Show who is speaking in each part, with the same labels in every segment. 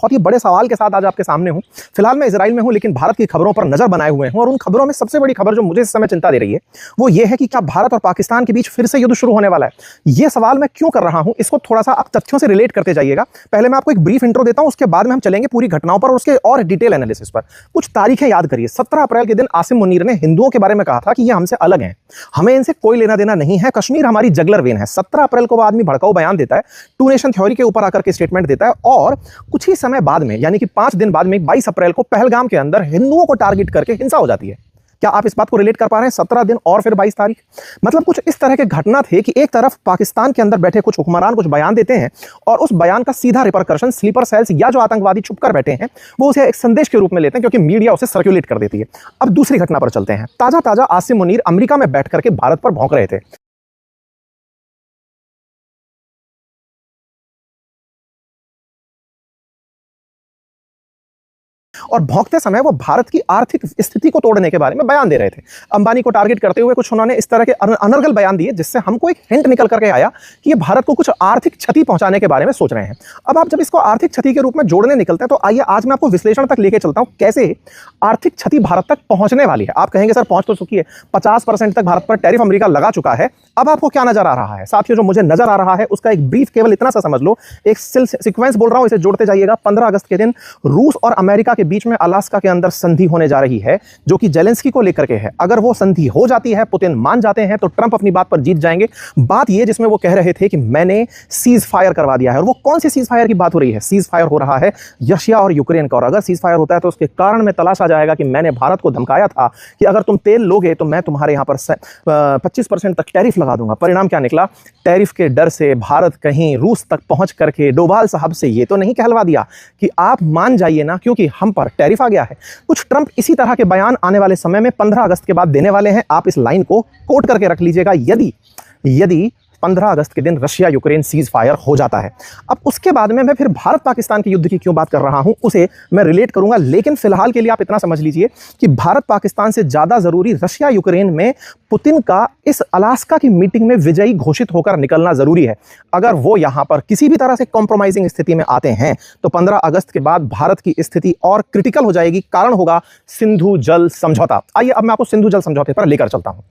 Speaker 1: बहुत ही बड़े सवाल के साथ आज आपके सामने हूं। फिलहाल मैं इजराइल में हूं, लेकिन भारत की खबरों पर नजर बनाए हुए हूं और उन खबरों में सबसे बड़ी खबर जो मुझे इस समय चिंता दे रही है वो ये है कि क्या भारत और पाकिस्तान के बीच फिर से युद्ध शुरू होने वाला है। यह सवाल मैं क्यों कर रहा हूं, इसको थोड़ा सा आप तथ्यों से रिलेट करते जाइएगा। पहले मैं आपको एक ब्रीफ इंट्रो देता हूं, उसके बाद में हम चलेंगे पूरी घटनाओं पर और उसके और डिटेल एनालिसिस पर। कुछ तारीखें याद करिए। 17 अप्रैल के दिन आसिम मुनीर ने हिंदुओं के बारे में कहा था कि ये हमसे अलग हैं, हमें इनसे कोई लेना देना नहीं है, कश्मीर हमारी जगलर वेन है। 17 अप्रैल को वो आदमी भड़काऊ बयान देता है, टू नेशन थ्योरी के ऊपर आकर के स्टेटमेंट देता है और कुछ ही समय बाद में यानी कि 5 दिन बाद में 22 अप्रैल को पहलगाम के अंदर हिंदुओं को टारगेट करके हिंसा हो जाती है। क्या आप इस बात को रिलेट कर पा रहे हैं? 17 दिन और फिर 22 तारीख, मतलब कुछ इस तरह के घटना थे कि एक तरफ पाकिस्तान के अंदर बैठे कुछ हुक्मरान कुछ बयान देते हैं और उस बयान का सीधा रिपरकशन स्लीपर सेल्स या जो आतंकवादी छुपकर बैठे हैं वो उसे एक संदेश के रूप में लेते हैं, क्योंकि मीडिया उसे सर्कुलेट कर देती है। अब दूसरी घटना पर चलते हैं। ताजा ताजा आसिम मुनीर अमेरिका में बैठ करके भारत पर भौंक रहे थे। और भौंकते समय वो भारत की आर्थिक स्थिति को तोड़ने के बारे में बयान दे रहे थे। अंबानी को टारगेट करते हुए कुछ उन्होंने इस तरह के अनर्गल बयान दिए जिससे हमको एक हिंट निकल करके आया कि ये भारत को कुछ आर्थिक क्षति पहुंचाने के बारे में सोच रहे हैं। अब आप जब इसको आर्थिक क्षति के रूप में जोड़ने निकलते हैं तो आइए आज मैं आपको विश्लेषण तक लेके चलता हूं, कैसे आर्थिक क्षति भारत तक पहुंचने वाली है। आप कहेंगे सर पहुंच तो चुकी है, 50% तक भारत पर टैरिफ अमेरिका लगा चुका है। अब आपको क्या नजर आ रहा है? साथियों, जो मुझे नजर आ रहा है उसका एक ब्रीफ केवल इतना सा समझ लो, एक सीक्वेंस बोल रहा हूं, इसे जोड़ते जाइएगा। 15 अगस्त के दिन रूस और अमेरिका के बीच में अलास्का के अंदर संधि होने जा रही है, जो कि जेलेंस्की को लेकर के है। अगर वो संधि हो जाती है, पुतिन मान जाते हैं, तो ट्रंप अपनी बात पर जीत जाएंगे। बात ये जिसमें वो कह रहे थे कि मैंने सीज फायर करवा दिया है, और वो कौन सी सीज फायर की बात हो रही है? सीज फायर हो रहा है रशिया और यूक्रेन का। और अगर सीज फायर होता है तो उसके कारण में तलाश आ जाएगा कि मैंने भारत को धमकाया था कि अगर तुम तेल लोगे तो मैं तुम्हारे यहां पर 25% तक टैरिफ लगा दूंगा। परिणाम क्या निकला? टैरिफ के डर से भारत कहीं रूस तक पहुंच करके डोभाल साहब से ये तो नहीं कहलवा दिया कि आप मान जाइए ना, क्योंकि हम पर टैरिफ आ गया है। कुछ ट्रंप इसी तरह के बयान आने वाले समय में 15 अगस्त के बाद देने वाले हैं। आप इस लाइन को कोट करके रख लीजिएगा, यदि 15 अगस्त के दिन रशिया यूक्रेन सीज फायर हो जाता है। अब उसके बाद में मैं फिर भारत पाकिस्तान के युद्ध की क्यों बात कर रहा हूं उसे मैं रिलेट करूंगा, लेकिन फिलहाल के लिए आप इतना समझ लीजिए कि भारत पाकिस्तान से ज्यादा जरूरी रशिया यूक्रेन में पुतिन का इस अलास्का की मीटिंग में विजयी घोषित होकर निकलना जरूरी है। अगर वो यहां पर किसी भी तरह से कॉम्प्रोमाइजिंग स्थिति में आते हैं तो 15 अगस्त के बाद भारत की स्थिति और क्रिटिकल हो जाएगी। कारण होगा सिंधु जल समझौता। आइए अब मैं आपको सिंधु जल समझौते पर लेकर चलता हूं।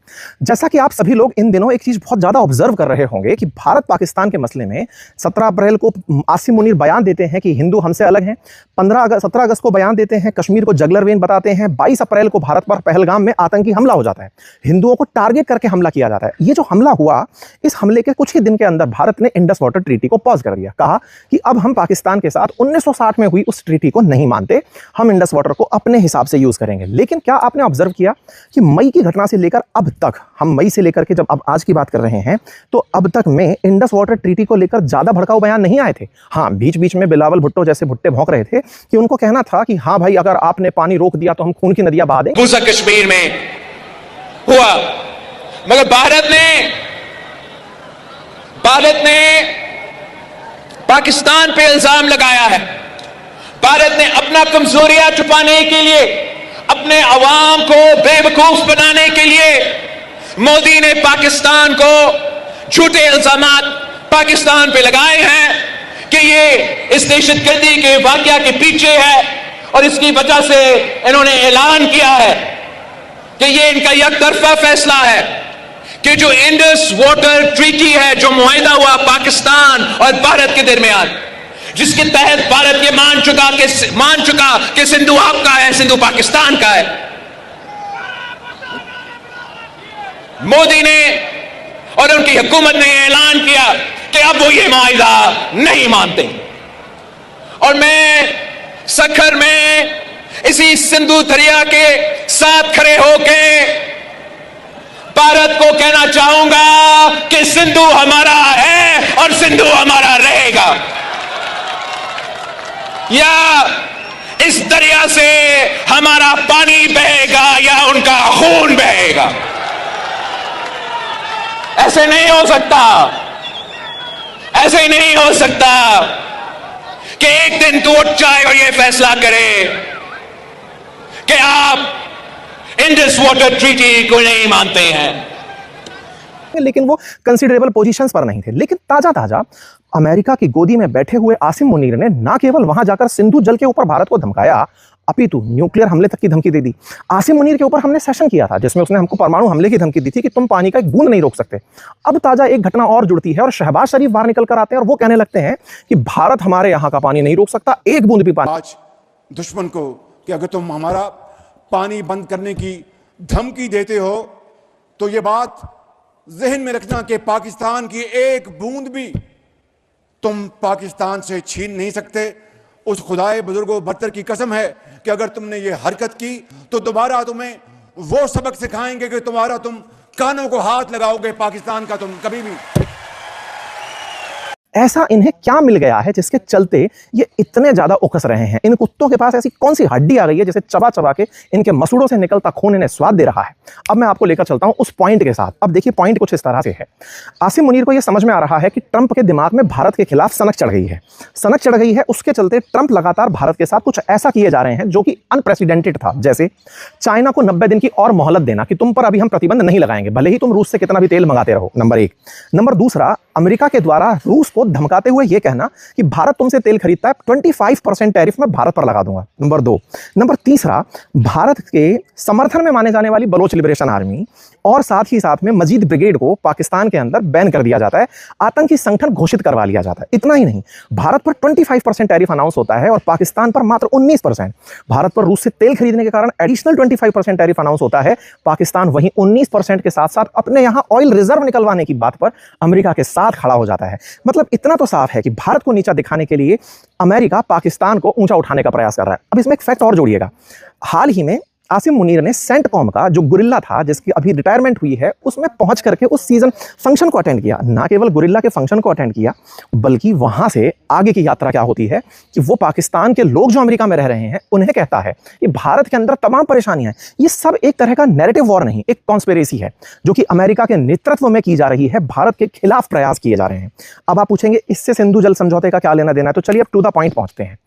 Speaker 1: जैसा कि आप सभी लोग इन दिनों एक चीज बहुत ज्यादा ऑब्जर्व कर रहे होंगे कि भारत पाकिस्तान के मसले में 17 अप्रैल को आसिम मुनीर बयान देते हैं कि हिंदू हमसे अलग हैं। 17 अगस्त को बयान देते हैं, कश्मीर को जगलर वेन बताते हैं। 22 अप्रैल को भारत पर पहलगाम में आतंकी हमला हो जाता है, हिंदुओं को टारगेट करके हमला किया जाता है। ये जो हमला हुआ, इस हमले के कुछ ही दिन के अंदर भारत ने इंडस वाटर ट्रीटी को पॉज कर दिया। कहा कि अब हम पाकिस्तान के साथ 1960 में हुई उस ट्रीटी को नहीं मानते, हम इंडस वाटर को अपने हिसाब से यूज करेंगे। लेकिन क्या आपने ऑब्जर्व किया कि मई की घटना से लेकर अब तक, हम मई से लेकर के जब अब आज की बात कर रहे हैं तो अब तक में इंडस वाटर ट्रीटी को लेकर ज्यादा भड़काऊ बयान नहीं आए थे। हाँ, बीच बीच में बिलावल भुट्टो जैसे भुट्टे भौंक रहे थे कि उनको कहना था कि हाँ भाई, अगर आपने पानी रोक दिया तो हम खून की नदियां बहा दें।
Speaker 2: मूसा कश्मीर में हुआ, मगर भारत ने पाकिस्तान पे इल्जाम लगाया है। भारत ने अपना कमजोरियां छुपाने के लिए, अपने अवाम को बेवकूफ बनाने के लिए मोदी ने पाकिस्तान को झूठे इल्जामात पाकिस्तान पे लगाए हैं कि ये इस दहशतगर्दी के वाकया के पीछे है, और इसकी वजह से इन्होंने ऐलान किया है कि ये इनका एकतरफा फैसला है कि जो इंडस वाटर ट्रीटी है, जो मुआहिदा हुआ पाकिस्तान और भारत के दरमियान, जिसके तहत भारत ये मान चुका कि सिंधु आपका है, सिंधु पाकिस्तान का है। मोदी ने और उनकी हुकूमत ने ऐलान किया कि अब वो ये मुआहिदा नहीं मानते। और मैं सखर में इसी सिंधु दरिया के साथ खड़े होके भारत को कहना चाहूंगा कि सिंधु हमारा है और सिंधु हमारा रहेगा। या इस दरिया से हमारा पानी बहेगा या उनका खून बहेगा। ऐसे नहीं हो सकता, ऐसे नहीं हो सकता कि एक दिन तू उठ जाए और यह फैसला करे कि आप इंडस वाटर ट्रीटी को नहीं मानते हैं।
Speaker 1: लेकिन वो कंसिडरेबल पोजीशंस पर नहीं थे। लेकिन ताजा ताजा अमेरिका की गोदी में बैठे हुए आसिम मुनीर ने ना केवल वहां जाकर सिंधु जल के ऊपर भारत को धमकाया, अपितु न्यूक्लियर हमले तक की धमकी दे दी। आसिम मुनीर के ऊपर हमने सेशन किया था जिसमें उसने हमको परमाणु हमले की धमकी दी थी कि तुम पानी का एक बूंद नहीं रोक सकते। अब ताजा एक घटना और जुड़ती है और शहबाज शरीफ बाहर निकल कर आते हैं और वो कहने लगते हैं कि भारत हमारे यहां का पानी नहीं रोक सकता, एक बूंद भी पानी।
Speaker 3: आज दुश्मन को कि अगर तुम हमारा पानी बंद करने की धमकी देते हो तो ये बात जहन में रखना कि पाकिस्तान की एक बूंद भी तुम पाकिस्तान से छीन नहीं सकते। उस खुदाए बुजुर्गो बरतर की कसम है कि अगर तुमने ये हरकत की तो दोबारा तुम्हें वो सबक सिखाएंगे कि तुम्हारा तुम कानों को हाथ लगाओगे, पाकिस्तान का तुम कभी भी।
Speaker 1: ऐसा इन्हें क्या मिल गया है जिसके चलते ये इतने ज्यादा उकस रहे हैं? इन कुत्तों के पास ऐसी कौन सी हड्डी आ गई है जिसे चबा चबा के इनके मसूड़ों से निकलता खून इन्हें स्वाद दे रहा है? अब मैं आपको लेकर चलता हूं उस पॉइंट के साथ। अब देखिए पॉइंट कुछ इस तरह से है। आसिम मुनीर को यह समझ में आ रहा है कि ट्रंप के दिमाग में भारत के खिलाफ सनक चढ़ गई है। सनक चढ़ गई है, उसके चलते ट्रंप लगातार भारत के साथ कुछ ऐसा किए जा रहे हैं जो कि अनप्रेसिडेंटेड था। जैसे चाइना को 90 दिन की और मोहलत देना कि तुम पर अभी हम प्रतिबंध नहीं लगाएंगे, भले ही तुम रूस से कितना भी तेल मंगाते रहो, नंबर 1। नंबर दूसरा, अमेरिका के द्वारा रूस को धमकाते हुए यह कहना कि भारत तुमसे तेल खरीदता है, 25% टैरिफ मैं भारत पर लगा दूंगा, नंबर 2। नंबर तीसरा, भारत के समर्थन में माने जाने वाली बलोच लिबरेशन आर्मी और साथ ही साथ में मजीद ब्रिगेड को पाकिस्तान के अंदर बैन कर दिया जाता है, आतंकी संगठन घोषित करवा लिया जाता है। इतना ही नहीं, भारत पर 25% टैरिफ अनाउंस होता है और पाकिस्तान पर मात्र 19%। भारत पर रूस से तेल खरीदने के कारण एडिशनल 25% टैरिफ अनाउंस होता है, पाकिस्तान वहीं 19% के साथ साथ अपने यहां ऑयल रिजर्व निकलवाने की बात पर अमेरिका के साथ खड़ा हो जाता है। मतलब इतना तो साफ है कि भारत को नीचा दिखाने के लिए अमेरिका पाकिस्तान को ऊंचा उठाने का प्रयास कर रहा है। अब इसमें एक फैक्ट और जोड़िएगा, हाल ही में आसिम मुनीर ने सेंटकॉम का जो गुरिल्ला था जिसकी अभी रिटायरमेंट हुई है उसमें पहुंच करके उस सीजन फंक्शन को अटेंड किया। ना केवल गुरिल्ला के फंक्शन को अटेंड किया बल्कि वहां से आगे की यात्रा क्या होती है कि वो पाकिस्तान के लोग जो अमेरिका में रह रहे हैं उन्हें कहता है कि भारत के अंदर तमाम परेशानियां हैं। ये सब एक तरह का नैरेटिव वॉर नहीं, एक कॉन्स्पिरेसी है जो कि अमेरिका के नेतृत्व में की जा रही है, भारत के खिलाफ प्रयास किए जा रहे हैं। अब आप पूछेंगे इससे सिंधु जल समझौते का क्या लेना देना है, तो चलिए अब टू द पॉइंट पहुंचते हैं।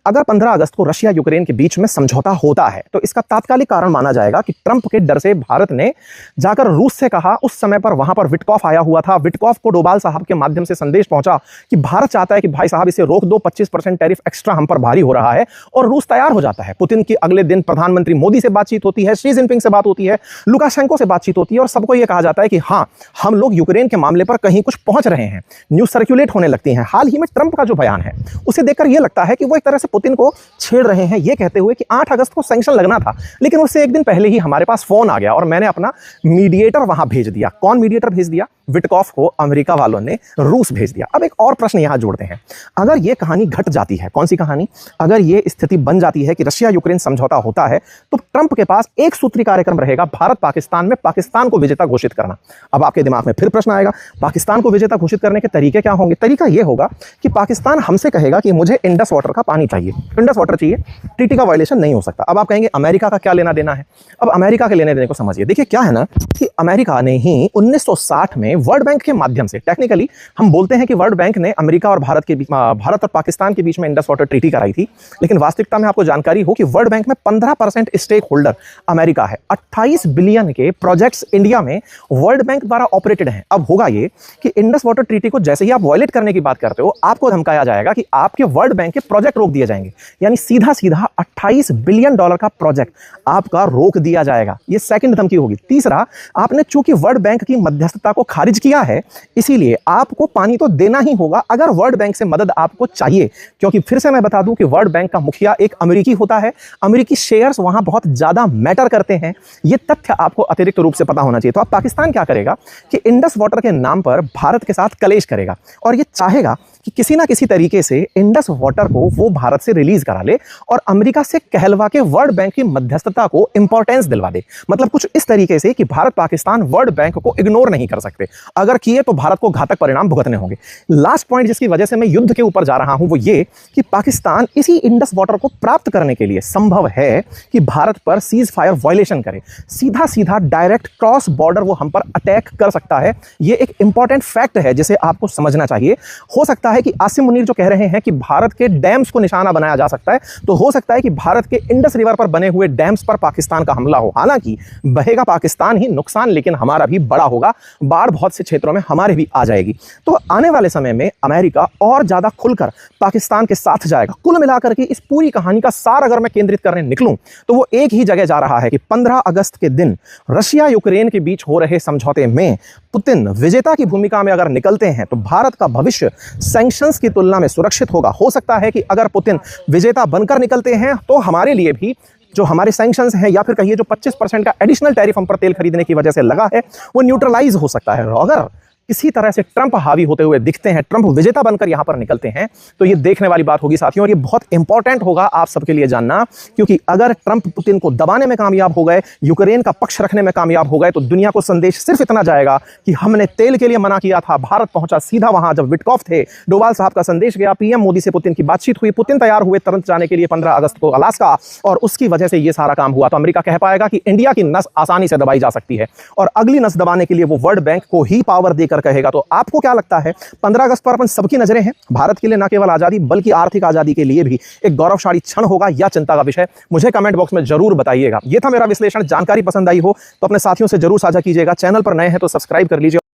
Speaker 1: अगर 15 अगस्त को रशिया यूक्रेन के बीच में समझौता होता है तो इसका तात्कालिक कारण माना जाएगा कि ट्रंप के डर से भारत ने जाकर रूस से कहा, उस समय पर वहां पर विटकॉफ आया हुआ था, विटकॉफ को डोभाल साहब के माध्यम से संदेश पहुंचा कि भारत चाहता है कि भाई साहब इसे रोक दो, 25% टैरिफ एक्स्ट्रा हम पर भारी हो रहा है, और रूस तैयार हो जाता है। पुतिन की अगले दिन प्रधानमंत्री मोदी से बातचीत होती है, शी जिनपिंग से बात होती है, लुकाशेंको से बातचीत होती है और सबको यह कहा जाता है कि हां हम लोग यूक्रेन के मामले पर कहीं कुछ पहुंच रहे हैं। न्यूज सर्कुलेट होने लगती है। हाल ही में ट्रंप का जो बयान है उसे देखकर यह लगता है कि वो एक तरह से पुतिन को छेड़ रहे हैं, यह कहते हुए कि 8 अगस्त को सैंक्शन लगना था लेकिन उससे एक दिन पहले ही हमारे पास फोन आ गया और मैंने अपना मीडिएटर वहां भेज दिया। कौन मीडिएटर भेज दिया? विटकॉफ को अमेरिका वालों ने रूस भेज दिया। अब एक और प्रश्न यहां जोड़ते हैं, अगर यह कहानी घट जाती है, कौन सी कहानी? अगर यह स्थिति बन जाती है कि रशिया यूक्रेन समझौता होता है तो ट्रंप के पास एक सूत्री कार्यक्रम रहेगा, भारत पाकिस्तान में पाकिस्तान को विजेता घोषित करना। अब आपके दिमाग में फिर प्रश्न आएगा, पाकिस्तान को विजेता घोषित करने के तरीके क्या होंगे? तरीका यह होगा कि पाकिस्तान हमसे कहेगा कि मुझे इंडस वाटर का पानी चाहिए, इंडस वाटर चाहिए, ट्रीटी का वायलेशन नहीं हो सकता। अब आप कहेंगे अमेरिका का क्या लेना देना है? अब अमेरिका के लेने देने को समझिए। देखिए क्या है ना कि अमेरिका ने ही 1960 में वर्ल्ड बैंक के माध्यम से, टेक्निकली हम बोलते हैं कि वर्ल्ड बैंक ने अमेरिका और भारत और पाकिस्तान के बीच में इंडस वाटर ट्रीटी कराई थी, लेकिन वास्तविकता में आपको जानकारी हो कि वर्ल्ड बैंक में 15% स्टेक होल्डर अमेरिका है। 28 बिलियन के प्रोजेक्ट्स इंडिया में वर्ल्ड बैंक द्वारा ऑपरेटेड हैं। अब होगा ये कि इंडस वाटर ट्रीटी को जैसे ही आप वायलेट करने की बात करते हो आपको धमकाया जाएगा कि आपके वर्ल्ड बैंक के प्रोजेक्ट रोक दिए जाएंगे, यानी सीधा सीधा 28 बिलियन डॉलर का प्रोजेक्ट आपका रोक दिया जाएगा। ये सेकंड धमकी होगी। तीसरा, आपने चूंकि वर्ल्ड बैंक की मध्यस्थता को खारिज किया है इसीलिए आपको पानी तो देना ही होगा अगर वर्ल्ड बैंक से मदद आपको चाहिए, क्योंकि फिर से मैं बता दूं कि वर्ल्ड बैंक का मुखिया एक अमेरिकी होता है, अमेरिकी शेयर्स वहां बहुत ज्यादा मैटर करते हैं। यह तथ्य आपको अतिरिक्त रूप से पता होना चाहिए। तो अब पाकिस्तान क्या करेगा कि इंडस वाटर के नाम पर भारत के साथ कलेश करेगा और यह चाहेगा कि किसी ना किसी तरीके से इंडस वाटर को वो भारत से रिलीज करा ले और अमेरिका से कहलवा के वर्ल्ड बैंक की मध्यस्थता को इंपॉर्टेंस दिलवा दे। मतलब कुछ इस तरीके से कि भारत पाकिस्तान वर्ल्ड बैंक को इग्नोर नहीं कर सकते, अगर किए तो भारत को घातक परिणाम भुगतने होंगे। लास्ट पॉइंट जिसकी वजह से मैं युद्ध के ऊपर जा रहा हूं वो ये कि पाकिस्तान इसी इंडस वाटर को प्राप्त करने के लिए संभव है कि भारत पर सीज फायर वायलेशन करे, सीधा सीधा डायरेक्ट क्रॉस बॉर्डर वो हम पर अटैक कर सकता है। ये एक इंपॉर्टेंट फैक्ट है जिसे आपको समझना चाहिए। हो सकता है है कि आसिम मुनीर जो कह रहे हैं कि भारत के डैम्स को निशाना बनाया जा सकता है, तो हो सकता है कि भारत के इंडस रिवर पर बने हुए डैम्स पर पाकिस्तान का हमला हो। हालांकि बहेगा पाकिस्तान ही, नुकसान लेकिन हमारा भी बड़ा होगा, बाढ़ बहुत से क्षेत्रों में हमारे भी आ जाएगी। तो आने वाले समय में अमेरिका और ज्यादा खुलकर पाकिस्तान के साथ जाएगा। कुल मिलाकर के इस पूरी कहानी का सार अगर मैं केंद्रित करने निकलूं तो वो एक ही जगह जा रहा है कि 15 अगस्त के दिन रशिया यूक्रेन के बीच हो रहे समझौते में पुतिन विजेता की भूमिका में अगर निकलते हैं तो भारत का भविष्य सैंक्शंस की तुलना में सुरक्षित होगा। हो सकता है कि अगर पुतिन विजेता बनकर निकलते हैं तो हमारे लिए भी जो हमारे सैंक्शंस हैं या फिर कहिए जो 25% का एडिशनल टैरिफ हम पर तेल खरीदने की वजह से लगा है वो न्यूट्रलाइज हो सकता है। अगर किसी तरह से ट्रंप हावी होते हुए दिखते हैं, ट्रंप विजेता बनकर यहां पर निकलते हैं, तो ये देखने वाली बात होगी साथियों। और ये बहुत इंपॉर्टेंट होगा आप सबके लिए जानना, क्योंकि अगर ट्रंप पुतिन को दबाने में कामयाब हो गए, यूक्रेन का पक्ष रखने में कामयाब हो गए, तो दुनिया को संदेश सिर्फ इतना जाएगा कि हमने तेल के लिए मना किया था, भारत पहुंचा सीधा वहां जब विटकॉफ थे, डोवाल साहब का संदेश गया, पीएम मोदी से पुतिन की बातचीत हुई, पुतिन तैयार हुए तुरंत जाने के लिए 15 अगस्त को अलास्का, और उसकी वजह से ये सारा काम हुआ। तो अमेरिका कह पाएगा कि इंडिया की नस आसानी से दबाई जा सकती है, और अगली नस दबाने के लिए वो वर्ल्ड बैंक को ही पावर देकर कहेगा। तो आपको क्या लगता है? 15 अगस्त पर अपन सबकी नजरें हैं। भारत के लिए न केवल आजादी बल्कि आर्थिक आजादी के लिए भी एक गौरवशाली क्षण होगा या चिंता का विषय? मुझे कमेंट बॉक्स में जरूर बताइएगा। यह था मेरा विश्लेषण। जानकारी पसंद आई हो तो अपने साथियों से जरूर साझा कीजिएगा। चैनल पर नए हैं तो सब्सक्राइब कर लीजिए।